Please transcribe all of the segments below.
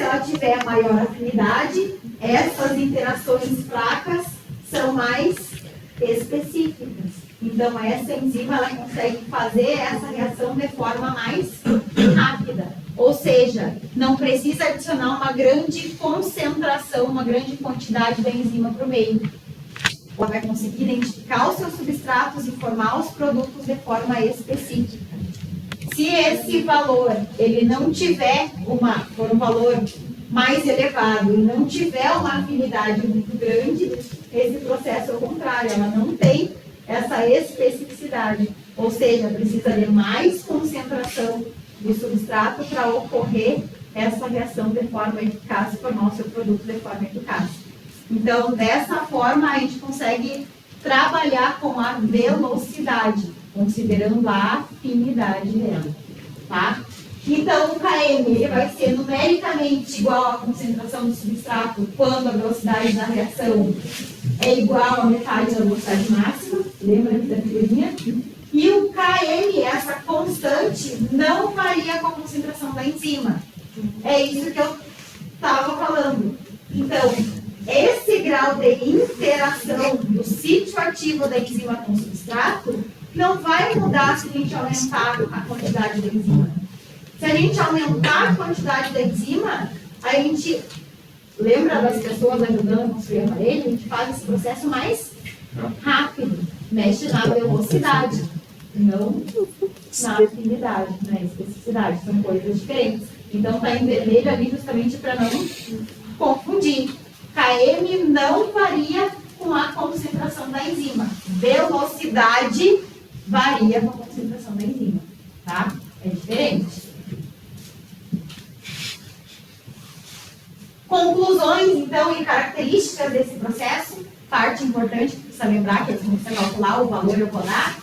se ela tiver maior afinidade, essas interações fracas são mais específicas. Então, essa enzima ela consegue fazer essa reação de forma mais rápida. Ou seja, não precisa adicionar uma grande concentração, uma grande quantidade da enzima para o meio. Ela vai conseguir identificar os seus substratos e formar os produtos de forma específica. Se esse valor ele não tiver for um valor mais elevado e não tiver uma afinidade muito grande, esse processo é o contrário, ela não tem essa especificidade, ou seja, precisa de mais concentração de substrato para ocorrer essa reação de forma eficaz e formar o seu produto de forma eficaz. Então, dessa forma, a gente consegue trabalhar com a velocidade, considerando a afinidade dela, tá? Então, o KM ele vai ser numericamente igual à concentração do substrato quando a velocidade da reação é igual à metade da velocidade máxima, lembra aqui da figurinha? E o KM, essa constante, não varia com a concentração da enzima. É isso que eu estava falando. Então, esse grau de interação do sítio ativo da enzima com o substrato não vai mudar se a gente aumentar a quantidade da enzima. Se a gente aumentar a quantidade da enzima, a gente lembra das pessoas ajudando a construir aparelho, a gente faz esse processo mais rápido, mexe na velocidade, não na afinidade, na especificidade, são coisas diferentes. Então está em vermelho ali justamente para não confundir. KM não varia com a concentração da enzima, velocidade varia com a concentração da enzima, tá? É diferente. Conclusões, então, e características desse processo, parte importante que precisa lembrar, que é você calcular o valor eu vou dar.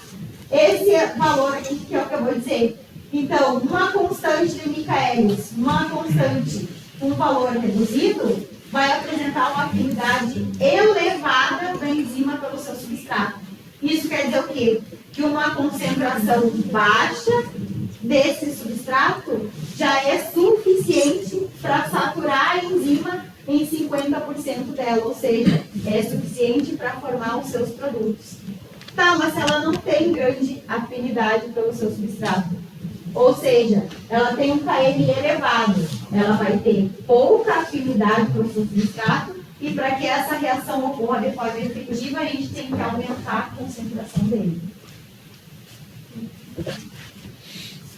Esse valor aqui que eu acabou de dizer. Então, uma constante de Michaelis, uma constante com valor reduzido, vai apresentar uma afinidade elevada da enzima pelo seu substrato. Isso quer dizer o quê? Que uma concentração baixa desse substrato já é suficiente para saturar a enzima em 50% dela, ou seja, é suficiente para formar os seus produtos. Tá, mas se ela não tem grande afinidade pelo seu substrato, ou seja, ela tem um KM elevado, ela vai ter pouca afinidade pelo seu substrato e para que essa reação ocorra de forma efetiva, a gente tem que aumentar a concentração dele.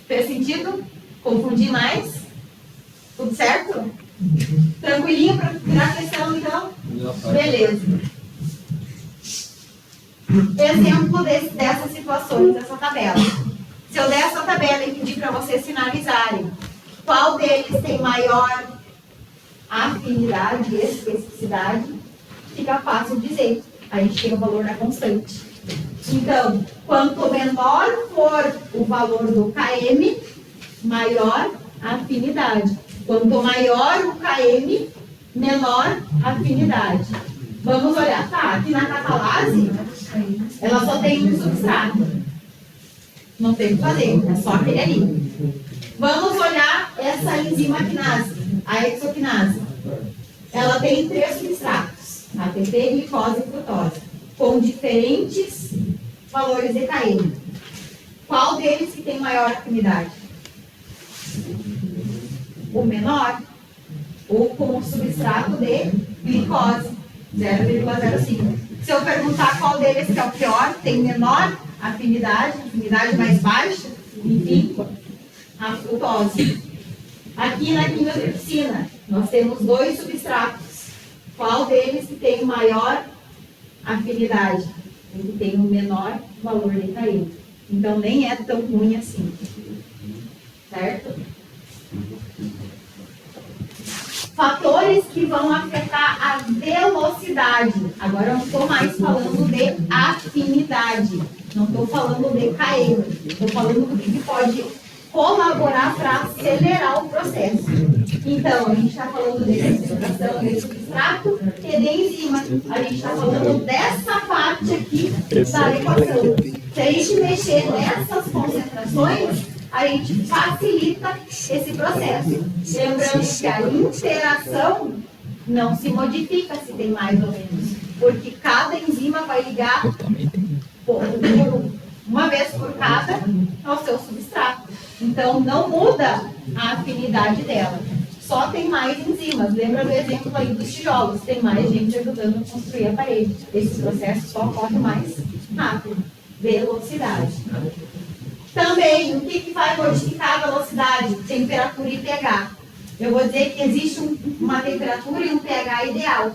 Fez sentido? Confundir mais? Tudo certo? Tranquilinho para virar a questão, então? Beleza. Exemplo dessas situações, dessa tabela. Se eu der essa tabela e pedir para vocês finalizarem, qual deles tem maior afinidade e especificidade, fica fácil dizer. A gente tem o valor da constante. Então, quanto menor for o valor do KM, maior a afinidade. Quanto maior o KM, menor a afinidade. Vamos olhar, tá? Aqui na catalase, ela só tem um substrato. Não tem o que fazer, é só aquele ali. Vamos olhar essa enzima quinase, a hexoquinase. Ela tem 3 substratos, ATP, glicose e frutose, com diferentes valores de KM. Qual deles que tem maior afinidade? O menor, ou com o substrato de glicose, 0,05. Se eu perguntar qual deles que é o pior, tem menor afinidade mais baixa, enfim, a frutose. Aqui na quimiotripsina, nós temos 2 substratos. Qual deles que tem maior afinidade? O que tem o menor valor de KM. Então, nem é tão ruim assim. Certo? Fatores que vão afetar a velocidade. Agora eu não estou mais falando de afinidade. Não estou falando de KM. Estou falando do que pode colaborar para acelerar o processo. Então, a gente está falando de concentração de substrato e de enzima. A gente está falando dessa parte aqui da equação. Se a gente mexer nessas concentrações, a gente facilita esse processo. Lembrando que a interação não se modifica se tem mais ou menos, porque cada enzima vai ligar uma vez por cada ao seu substrato. Então, não muda a afinidade dela. Só tem mais enzimas. Lembra do exemplo aí dos tijolos? Tem mais gente ajudando a construir a parede. Esse processo só ocorre mais rápido. Velocidade. Também, o que vai modificar a velocidade? Temperatura e pH. Eu vou dizer que existe uma temperatura e um pH ideal.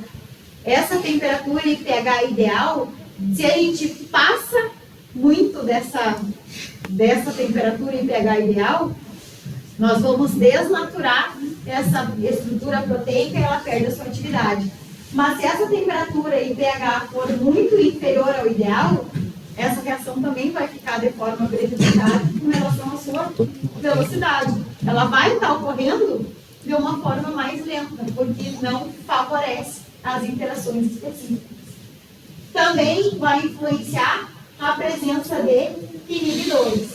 Essa temperatura e pH ideal, se a gente passa muito dessa temperatura e pH ideal, nós vamos desnaturar essa estrutura proteica e ela perde a sua atividade. Mas se essa temperatura e pH for muito inferior ao ideal, essa reação também vai ficar de forma prejudicada com relação à sua velocidade. Ela vai estar ocorrendo de uma forma mais lenta, porque não favorece as interações específicas. Também vai influenciar a presença de inibidores.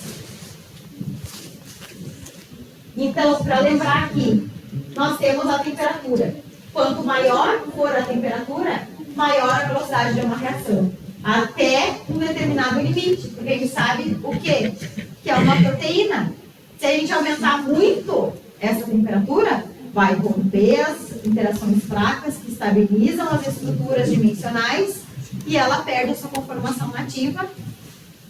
Então, para lembrar aqui, nós temos a temperatura. Quanto maior for a temperatura, maior a velocidade de uma reação. Até um determinado limite, porque a gente sabe o quê? Que é uma proteína. Se a gente aumentar muito essa temperatura, vai romper as interações fracas que estabilizam as estruturas dimensionais e ela perde a sua conformação nativa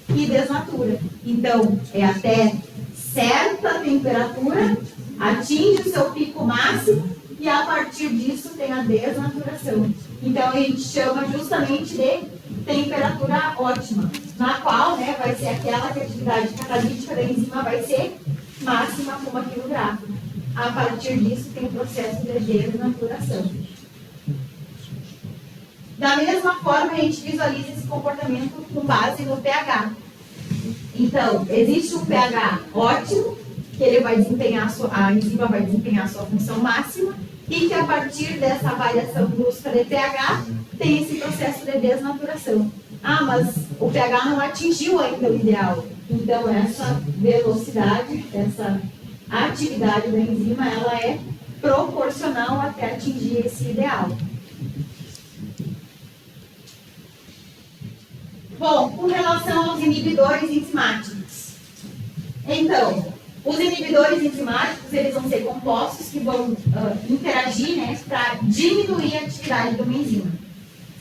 e desnatura. Então, é até certa temperatura, atinge o seu pico máximo e a partir disso tem a desnaturação. Então, a gente chama justamente de temperatura ótima, na qual vai ser aquela que a atividade catalítica da enzima vai ser máxima, como aqui no gráfico. A partir disso tem o processo de desnaturação. Da mesma forma, a gente visualiza esse comportamento com base no pH. Então, existe um pH ótimo, que ele vai desempenhar a enzima vai desempenhar a sua função máxima, e que a partir dessa variação brusca de pH, tem esse processo de desnaturação. Ah, mas o pH não atingiu ainda o ideal. Então, essa velocidade, essa atividade da enzima, ela é proporcional até atingir esse ideal. Bom, com relação aos inibidores enzimáticos. Então, os inibidores enzimáticos, eles vão ser compostos que vão interagir para diminuir a atividade de uma enzima.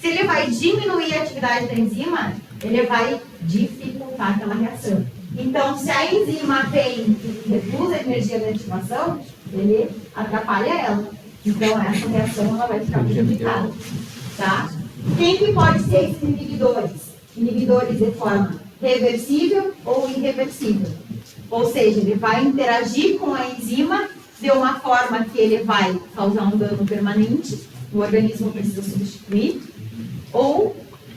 Se ele vai diminuir a atividade da enzima, ele vai dificultar aquela reação. Então, se a enzima vem e reduz a energia da ativação, ele atrapalha ela. Então, essa reação ela vai ficar prejudicada. Tá? Quem que pode ser esses inibidores? Inibidores de forma reversível ou irreversível. Ou seja, ele vai interagir com a enzima de uma forma que ele vai causar um dano permanente, o organismo precisa substituir, ou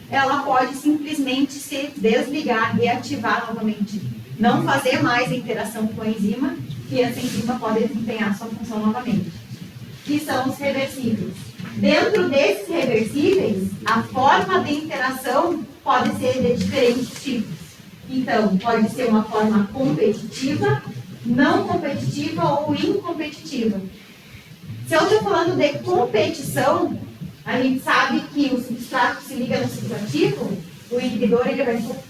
ela pode simplesmente se desligar, reativar novamente, não fazer mais a interação com a enzima, e essa enzima pode desempenhar sua função novamente. Que são os reversíveis. Dentro desses reversíveis, a forma de interação pode ser de diferentes tipos. Então, pode ser uma forma competitiva, não competitiva ou incompetitiva. Se eu estou falando de competição, a gente sabe que o substrato se liga no substrativo, o inibidor ele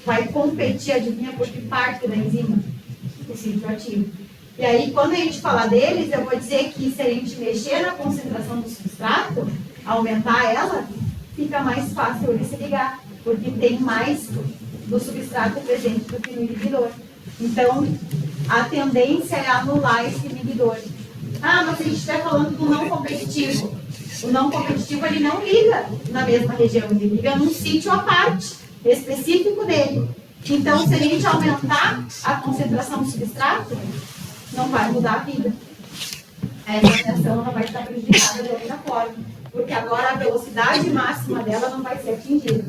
vai competir, adivinha, por que parte da enzima? O substrativo. E aí, quando a gente falar deles, eu vou dizer que se a gente mexer na concentração do substrato, aumentar ela, fica mais fácil ele se ligar, porque tem mais do substrato presente do que no inibidor. Então, a tendência é anular esse inibidor. Ah, mas se a gente estiver falando do não competitivo, o não competitivo ele não liga na mesma região, ele liga num sítio à parte, específico dele. Então, se a gente aumentar a concentração do substrato, não vai mudar a vida. Essa reação ela vai estar prejudicada de outra forma, porque agora a velocidade máxima dela não vai ser atingida.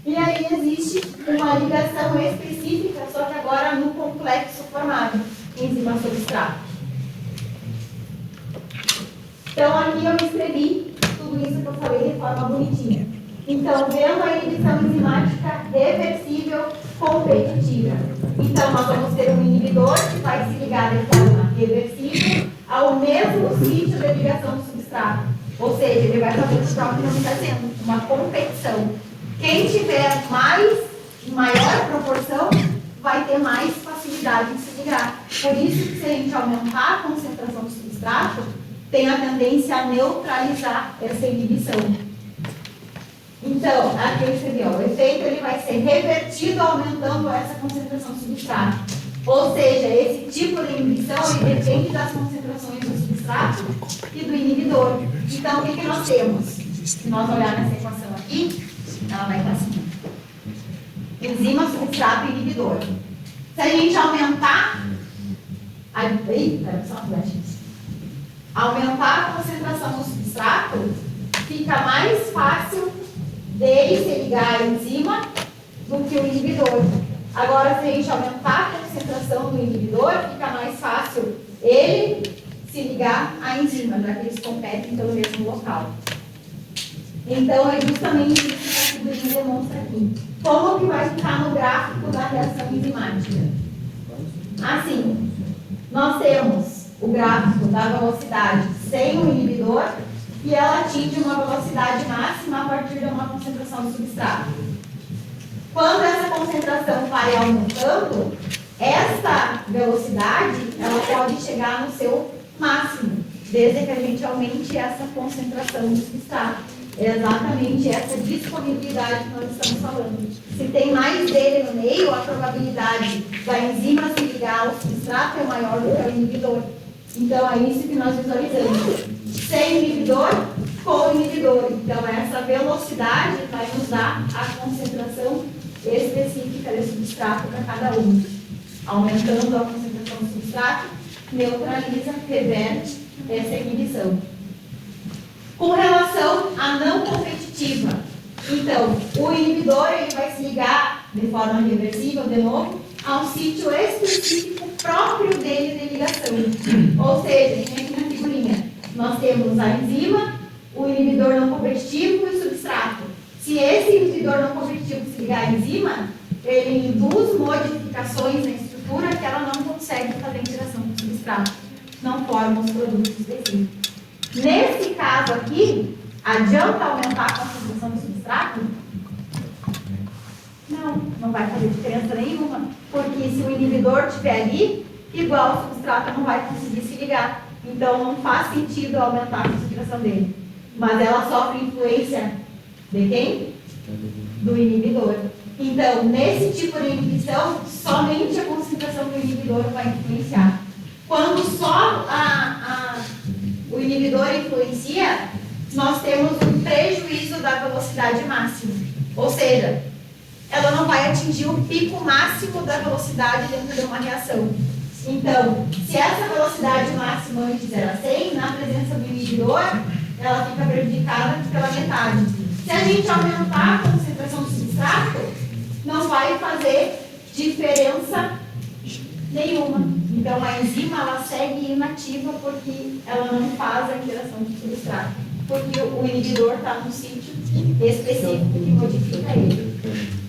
E aí existe uma ligação específica, só que agora no complexo formado, enzima-substrato. Então aqui eu escrevi tudo isso que eu falei de forma bonitinha. Então, vendo a inibição enzimática reversível competitiva. Então, nós vamos ter um inibidor que vai se ligar de forma reversível ao mesmo sítio de ligação do substrato. Ou seja, ele vai fazer o próprio que não está sendo uma competição. Quem tiver maior proporção vai ter mais facilidade de se ligar. Por isso que se a gente aumentar a concentração do substrato, tem a tendência a neutralizar essa inibição. Então, aqui eu escrevi, o efeito ele vai ser revertido aumentando essa concentração do substrato. Ou seja, esse tipo de inibição ele depende das concentrações do substrato e do inibidor. Então, o que nós temos? Se nós olharmos nessa equação aqui, ela vai estar assim. Enzima, substrato e inibidor. Se a gente aumentar a concentração do substrato, fica mais fácil dele se ligar à enzima do que o inibidor. Agora, se a gente aumentar a concentração do inibidor, fica mais fácil ele se ligar à enzima, já que eles competem pelo mesmo local. Então, é justamente isso que a figurinha demonstra aqui. Como que vai ficar no gráfico da reação enzimática? Assim, nós temos o gráfico da velocidade sem o inibidor e ela atinge uma velocidade máxima a partir de uma concentração do substrato. Quando essa concentração vai aumentando, essa velocidade ela pode chegar no seu máximo, desde que a gente aumente essa concentração do substrato. É exatamente essa disponibilidade que nós estamos falando. Se tem mais dele no meio, a probabilidade da enzima se ligar ao substrato é maior do que o inibidor. Então, é isso que nós visualizamos. Sem inibidor, com inibidor. Então, essa velocidade vai nos dar a concentração específica do substrato para cada um. Aumentando a concentração do substrato, neutraliza, reverte essa inibição. Com relação à não competitiva, então, o inibidor ele vai se ligar de forma reversível, de novo, a um sítio específico próprio dele de ligação. Ou seja, aqui na figurinha, nós temos a enzima, o inibidor não competitivo e o substrato. Se esse inibidor não competitivo se ligar à enzima, ele induz modificações na estrutura que ela não consegue fazer interação com o substrato. Não forma os produtos específicos. Nesse caso aqui, adianta aumentar a concentração do substrato? Não vai fazer diferença nenhuma, porque se o inibidor estiver ali, igual o substrato não vai conseguir se ligar. Então, não faz sentido aumentar a concentração dele. Mas ela sofre influência de quem? Do inibidor. Então, nesse tipo de inibição, somente a concentração do inibidor vai influenciar. Quando só o inibidor influencia, nós temos um prejuízo da velocidade máxima. Ou seja, ela não vai atingir o pico máximo da velocidade dentro de uma reação. Então, se essa velocidade máxima antes era 100, na presença do inibidor, ela fica prejudicada pela metade. Se a gente aumentar a concentração do substrato, não vai fazer diferença nenhuma. Então, a enzima ela segue inativa porque ela não faz a interação com o substrato. Porque o inibidor está num sítio específico que modifica ele.